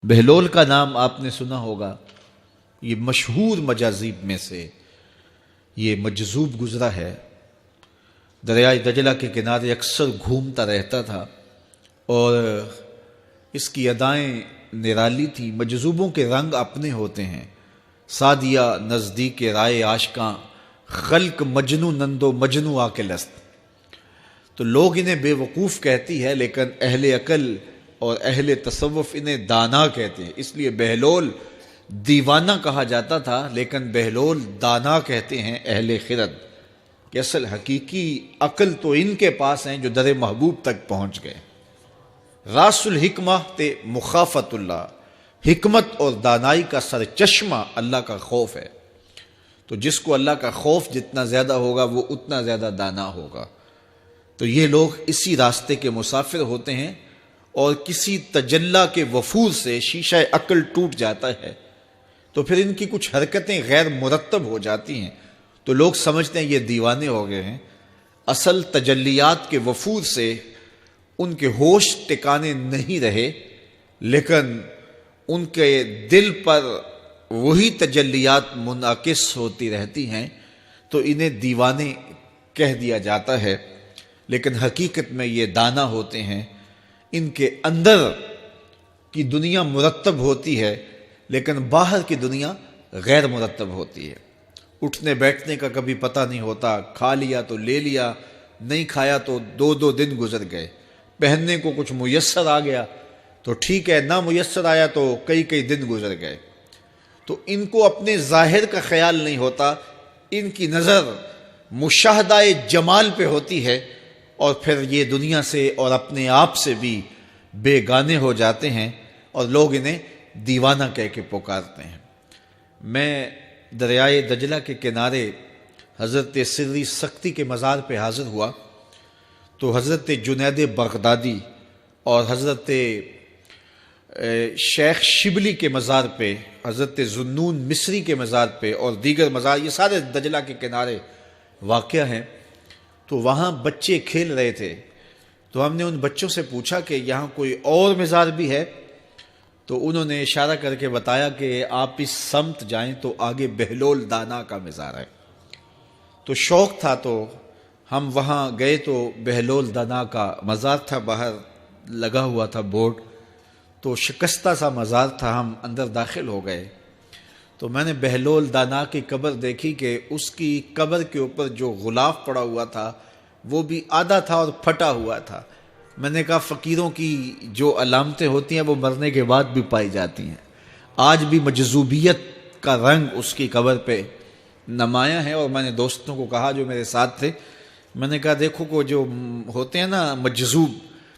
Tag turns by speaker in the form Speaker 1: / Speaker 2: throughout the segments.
Speaker 1: بہلول کا نام آپ نے سنا ہوگا، یہ مشہور مجاذیب میں سے یہ مجذوب گزرا ہے۔ دریائے دجلہ کے کنارے اکثر گھومتا رہتا تھا اور اس کی ادائیں نرالی تھی۔ مجذوبوں کے رنگ اپنے ہوتے ہیں، سادیہ نزدیک رائے عاشقاں، خلق مجنو نندو مجنو آ کے لست۔ تو لوگ انہیں بے وقوف کہتی ہے، لیکن اہل عقل اور اہل تصوف انہیں دانا کہتے ہیں۔ اس لیے بہلول دیوانہ کہا جاتا تھا، لیکن بہلول دانا کہتے ہیں اہل خرد، کہ اصل حقیقی عقل تو ان کے پاس ہیں جو در محبوب تک پہنچ گئے۔ راس الحکمہ تے مخافت اللہ، حکمت اور دانائی کا سرچشمہ اللہ کا خوف ہے۔ تو جس کو اللہ کا خوف جتنا زیادہ ہوگا وہ اتنا زیادہ دانا ہوگا۔ تو یہ لوگ اسی راستے کے مسافر ہوتے ہیں، اور کسی تجلی کے وفور سے شیشہ عقل ٹوٹ جاتا ہے تو پھر ان کی کچھ حرکتیں غیر مرتب ہو جاتی ہیں، تو لوگ سمجھتے ہیں یہ دیوانے ہو گئے ہیں۔ اصل تجلیات کے وفور سے ان کے ہوش ٹکانے نہیں رہے، لیکن ان کے دل پر وہی تجلیات منعکس ہوتی رہتی ہیں، تو انہیں دیوانے کہہ دیا جاتا ہے، لیکن حقیقت میں یہ دانا ہوتے ہیں۔ ان کے اندر کی دنیا مرتب ہوتی ہے، لیکن باہر کی دنیا غیر مرتب ہوتی ہے۔ اٹھنے بیٹھنے کا کبھی پتہ نہیں ہوتا، کھا لیا تو لے لیا، نہیں کھایا تو دو دو دن گزر گئے۔ پہننے کو کچھ میسر آ گیا تو ٹھیک ہے، نہ میسر آیا تو کئی کئی دن گزر گئے۔ تو ان کو اپنے ظاہر کا خیال نہیں ہوتا، ان کی نظر مشاہدہ جمال پہ ہوتی ہے، اور پھر یہ دنیا سے اور اپنے آپ سے بھی بے گانے ہو جاتے ہیں، اور لوگ انہیں دیوانہ کہہ کے پکارتے ہیں۔ میں دریائے دجلہ کے کنارے حضرت سری سختی کے مزار پہ حاضر ہوا تو حضرت جنید بغدادی اور حضرت شیخ شبلی کے مزار پہ، حضرت ذوالنون مصری کے مزار پہ، اور دیگر مزار، یہ سارے دجلہ کے کنارے واقع ہیں۔ تو وہاں بچے کھیل رہے تھے، تو ہم نے ان بچوں سے پوچھا کہ یہاں کوئی اور مزار بھی ہے؟ تو انہوں نے اشارہ کر کے بتایا کہ آپ اس سمت جائیں تو آگے بہلول دانا کا مزار ہے۔ تو شوق تھا تو ہم وہاں گئے، تو بہلول دانا کا مزار تھا، باہر لگا ہوا تھا بورڈ، تو شکستہ سا مزار تھا، ہم اندر داخل ہو گئے۔ تو میں نے بہلول دانا کی قبر دیکھی کہ اس کی قبر کے اوپر جو غلاف پڑا ہوا تھا وہ بھی آدھا تھا اور پھٹا ہوا تھا۔ میں نے کہا فقیروں کی جو علامتیں ہوتی ہیں وہ مرنے کے بعد بھی پائی جاتی ہیں، آج بھی مجذوبیت کا رنگ اس کی قبر پہ نمایاں ہے۔ اور میں نے دوستوں کو کہا جو میرے ساتھ تھے، میں نے کہا دیکھو کو جو ہوتے ہیں نا مجذوب،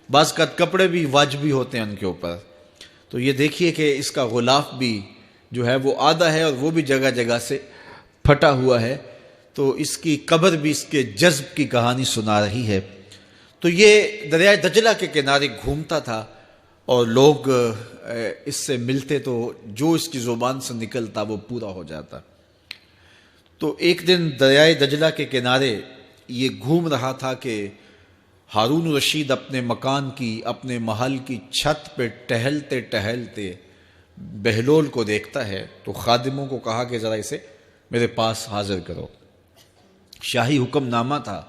Speaker 1: بعض کا کپڑے بھی واجبی ہوتے ہیں ان کے اوپر، تو یہ دیکھیے کہ اس کا غلاف بھی جو ہے وہ آدھا ہے اور وہ بھی جگہ جگہ سے پھٹا ہوا ہے، تو اس کی قبر بھی اس کے جذب کی کہانی سنا رہی ہے۔ تو یہ دریائے دجلہ کے کنارے گھومتا تھا اور لوگ اس سے ملتے تو جو اس کی زبان سے نکلتا وہ پورا ہو جاتا۔ تو ایک دن دریائے دجلہ کے کنارے یہ گھوم رہا تھا کہ ہارون رشید اپنے مکان کی، اپنے محل کی چھت پہ ٹہلتے ٹہلتے بہلول کو دیکھتا ہے، تو خادموں کو کہا کہ ذرا اسے میرے پاس حاضر کرو۔ شاہی حکم نامہ تھا،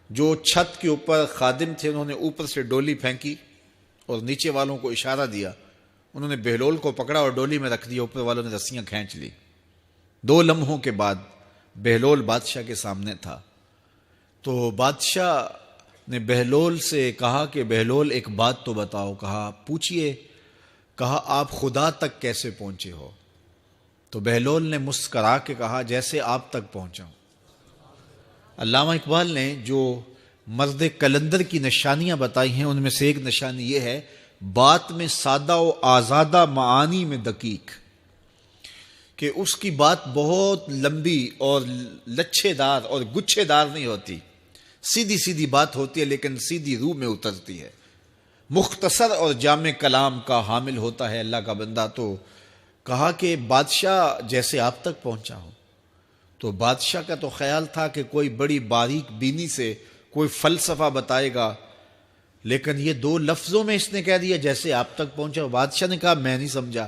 Speaker 1: جو چھت کے اوپر خادم تھے انہوں نے اوپر سے ڈولی پھینکی اور نیچے والوں کو اشارہ دیا، انہوں نے بہلول کو پکڑا اور ڈولی میں رکھ دیا، اوپر والوں نے رسیاں کھینچ لی۔ 2 لمحوں کے بعد بہلول بادشاہ کے سامنے تھا۔ تو بادشاہ نے بہلول سے کہا کہ بہلول ایک بات تو بتاؤ۔ کہا پوچھئے۔ کہا آپ خدا تک کیسے پہنچے ہو؟ تو بہلول نے مسکرا کے کہا جیسے آپ تک پہنچا ہوں۔ علامہ اقبال نے جو مرد کلندر کی نشانیاں بتائی ہیں ان میں سے ایک نشانی یہ ہے، بات میں سادہ و آزادہ، معانی میں دقیق، کہ اس کی بات بہت لمبی اور لچھے دار اور گچھے دار نہیں ہوتی، سیدھی سیدھی بات ہوتی ہے لیکن سیدھی روح میں اترتی ہے۔ مختصر اور جامع کلام کا حامل ہوتا ہے اللہ کا بندہ۔ تو کہا کہ بادشاہ جیسے آپ تک پہنچا ہوں۔ تو بادشاہ کا تو خیال تھا کہ کوئی بڑی باریک بینی سے کوئی فلسفہ بتائے گا، لیکن یہ 2 لفظوں میں اس نے کہہ دیا جیسے آپ تک پہنچا. بادشاہ نے کہا میں نہیں سمجھا.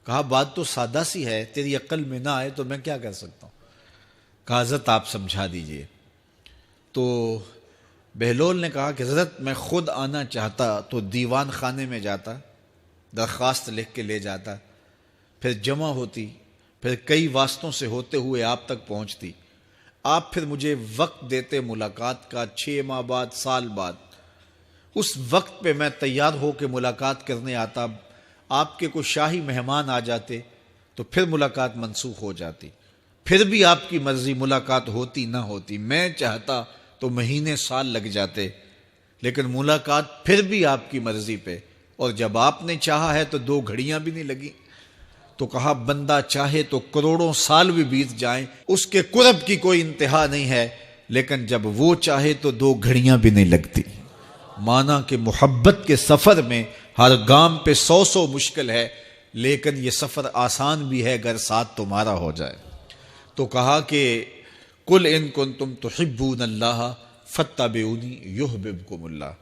Speaker 1: کہا بات تو سادہ سی ہے, تیری عقل میں نہ آئے تو میں کیا کر سکتا ہوں. کہا حضرت آپ سمجھا دیجئے. تو بہلول نے کہا کہ حضرت میں خود آنا چاہتا تو دیوان خانے میں جاتا, درخواست لکھ کے لے جاتا, پھر جمع ہوتی, پھر کئی واسطوں سے ہوتے ہوئے آپ تک پہنچتی. آپ پھر مجھے وقت دیتے ملاقات کا, 6 ماہ بعد, سال بعد. اس وقت پہ میں تیار ہو کے ملاقات کرنے آتا. آپ کے کوئی شاہی مہمان آ جاتے تو پھر ملاقات منسوخ ہو جاتی. پھر بھی آپ کی مرضی, ملاقات ہوتی نہ ہوتی. میں چاہتا تو مہینے سال لگ جاتے, لیکن ملاقات پھر بھی آپ کی مرضی پہ. اور جب آپ نے چاہا ہے تو 2 گھڑیاں بھی نہیں لگی. تو کہا بندہ چاہے تو کروڑوں سال بھی بیت جائیں, اس کے قرب کی کوئی انتہا نہیں ہے, لیکن جب وہ چاہے تو 2 گھڑیاں بھی نہیں لگتی. مانا کہ محبت کے سفر میں ہر گام پہ 100 مشکل ہے, لیکن یہ سفر آسان بھی ہے اگر ساتھ تمہارا ہو جائے. تو کہا کہ قل ان کنتم تحبون اللہ فاتبعونی یحببکم اللہ,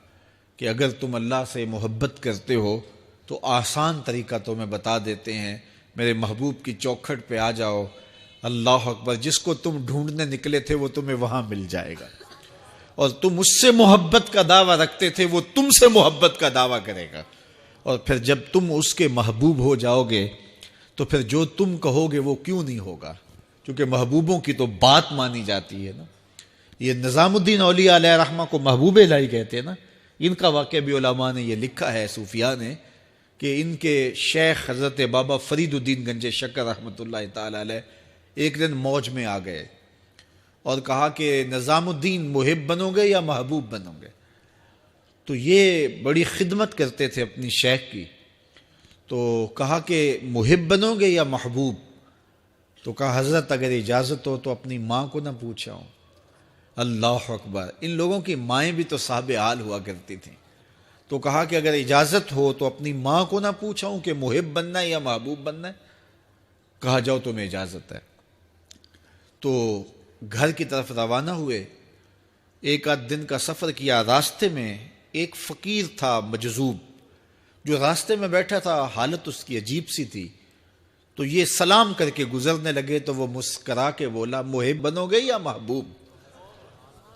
Speaker 1: کہ اگر تم اللہ سے محبت کرتے ہو تو آسان طریقہ تمہیں بتا دیتے ہیں, میرے محبوب کی چوکھٹ پہ آ جاؤ. اللہ اکبر, جس کو تم ڈھونڈنے نکلے تھے وہ تمہیں وہاں مل جائے گا. اور تم اس سے محبت کا دعویٰ رکھتے تھے, وہ تم سے محبت کا دعویٰ کرے گا. اور پھر جب تم اس کے محبوب ہو جاؤ گے تو پھر جو تم کہو گے وہ کیوں نہیں ہوگا, کیونکہ محبوبوں کی تو بات مانی جاتی ہے نا. یہ نظام الدین اولیاء علیہ رحمہ کو محبوب الہی کہتے ہیں نا. ان کا واقعہ بھی علماء نے یہ لکھا ہے, صوفیاء نے, کہ ان کے شیخ حضرت بابا فرید الدین گنج شکر رحمۃ اللہ تعالی علیہ ایک دن موج میں آ گئے اور کہا کہ نظام الدین محب بنو گے یا محبوب بنو گے. تو یہ بڑی خدمت کرتے تھے اپنی شیخ کی. تو کہا کہ محب بنو گے یا محبوب. تو کہا حضرت اگر اجازت ہو تو اپنی ماں کو نہ پوچھاؤں. اللہ اکبر, ان لوگوں کی مائیں بھی تو صاحب حال ہوا کرتی تھیں. تو کہا کہ اگر اجازت ہو تو اپنی ماں کو نہ پوچھاؤں کہ محب بننا ہے یا محبوب بننا ہے. کہا جاؤ تمہیں اجازت ہے. تو گھر کی طرف روانہ ہوئے. 1 آدھ دن کا سفر کیا. راستے میں ایک فقیر تھا مجذوب, جو راستے میں بیٹھا تھا, حالت اس کی عجیب سی تھی. تو یہ سلام کر کے گزرنے لگے تو وہ مسکرا کے بولا محب بنو گے یا محبوب.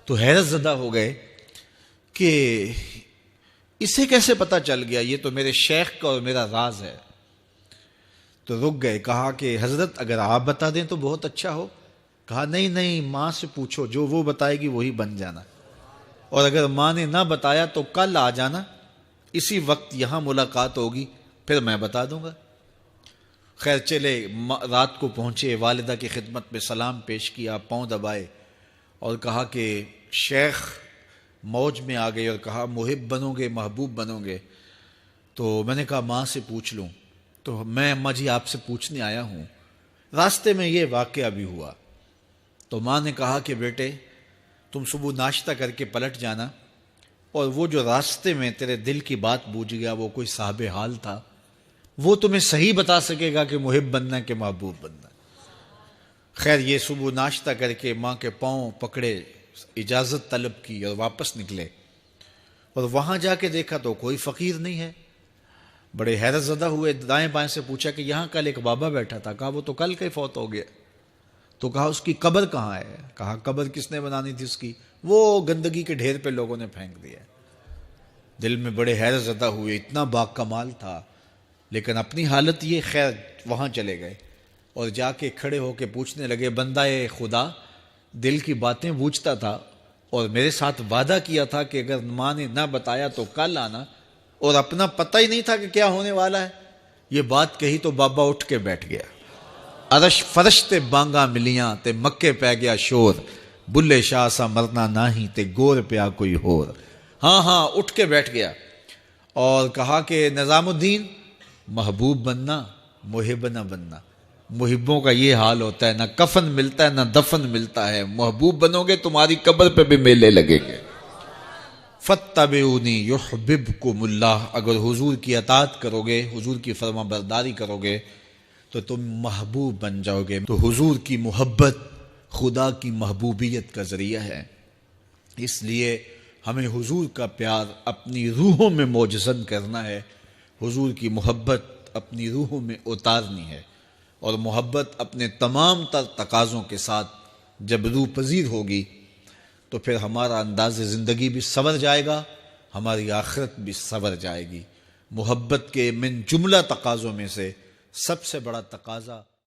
Speaker 1: تو حیرت زدہ ہو گئے کہ اسے کیسے پتا چل گیا, یہ تو میرے شیخ کا اور میرا راز ہے. تو رک گئے. کہا کہ حضرت اگر آپ بتا دیں تو بہت اچھا ہو. کہا نہیں نہیں, ماں سے پوچھو, جو وہ بتائے گی وہی بن جانا. اور اگر ماں نے نہ بتایا تو کل آ جانا, اسی وقت یہاں ملاقات ہوگی, پھر میں بتا دوں گا. خیر چلے, رات کو پہنچے, والدہ کی خدمت میں سلام پیش کیا, پاؤں دبائے اور کہا کہ شیخ موج میں آ گئے اور کہا محب بنو گے محبوب بنو گے. تو میں نے کہا ماں سے پوچھ لوں. تو میں اماں جی آپ سے پوچھنے آیا ہوں, راستے میں یہ واقعہ بھی ہوا. تو ماں نے کہا کہ بیٹے تم صبح ناشتہ کر کے پلٹ جانا, اور وہ جو راستے میں تیرے دل کی بات بوجھ گیا وہ کوئی صاحب حال تھا, وہ تمہیں صحیح بتا سکے گا کہ محب بننا کہ محبوب بننا. خیر یہ صبح ناشتہ کر کے ماں کے پاؤں پکڑے, اجازت طلب کی اور واپس نکلے. اور وہاں جا کے دیکھا تو کوئی فقیر نہیں ہے. بڑے حیرت زدہ ہوئے, دائیں بائیں سے پوچھا کہ یہاں کل ایک بابا بیٹھا تھا. کہا وہ تو کل کے فوت ہو گیا. تو کہا اس کی قبر کہاں ہے. کہا قبر کس نے بنانی تھی اس کی, وہ گندگی کے ڈھیر پہ لوگوں نے پھینک دیا. دل میں بڑے حیرت زدہ ہوئے, اتنا با کمال تھا, لیکن اپنی حالت یہ. خیر وہاں چلے گئے اور جا کے کھڑے ہو کے پوچھنے لگے, بندہ خدا دل کی باتیں بوجھتا تھا اور میرے ساتھ وعدہ کیا تھا کہ اگر ماں نے نہ بتایا تو کل آنا, اور اپنا پتہ ہی نہیں تھا کہ کیا ہونے والا ہے. یہ بات کہی تو بابا اٹھ کے بیٹھ گیا. عرش فرش تے بانگا ملیاں تے مکے پہ گیا شور, بلے شاہ سا مرنا ناہی تے گور پیا کوئی ہور. ہاں اٹھ کے بیٹھ گیا اور کہا کہ نظام الدین محبوب بننا محب نہ بننا. محبوں کا یہ حال ہوتا ہے, نہ کفن ملتا ہے نہ دفن ملتا ہے. محبوب بنو گے تمہاری قبر پہ بھی میلے لگیں گے. فاتبعونی یحببکم اللہ, اگر حضور کی اطاعت کرو گے, حضور کی فرما برداری کرو گے تو تم محبوب بن جاؤ گے. تو حضور کی محبت خدا کی محبوبیت کا ذریعہ ہے. اس لیے ہمیں حضور کا پیار اپنی روحوں میں موجزن کرنا ہے، حضور کی محبت اپنی روحوں میں اتارنی ہے، اور محبت اپنے تمام تر تقاضوں کے ساتھ جب روح پذیر ہوگی تو پھر ہمارا انداز زندگی بھی سنور جائے گا، ہماری آخرت بھی سنور جائے گی۔ محبت کے من جملہ تقاضوں میں سے سب سے بڑا تقاضا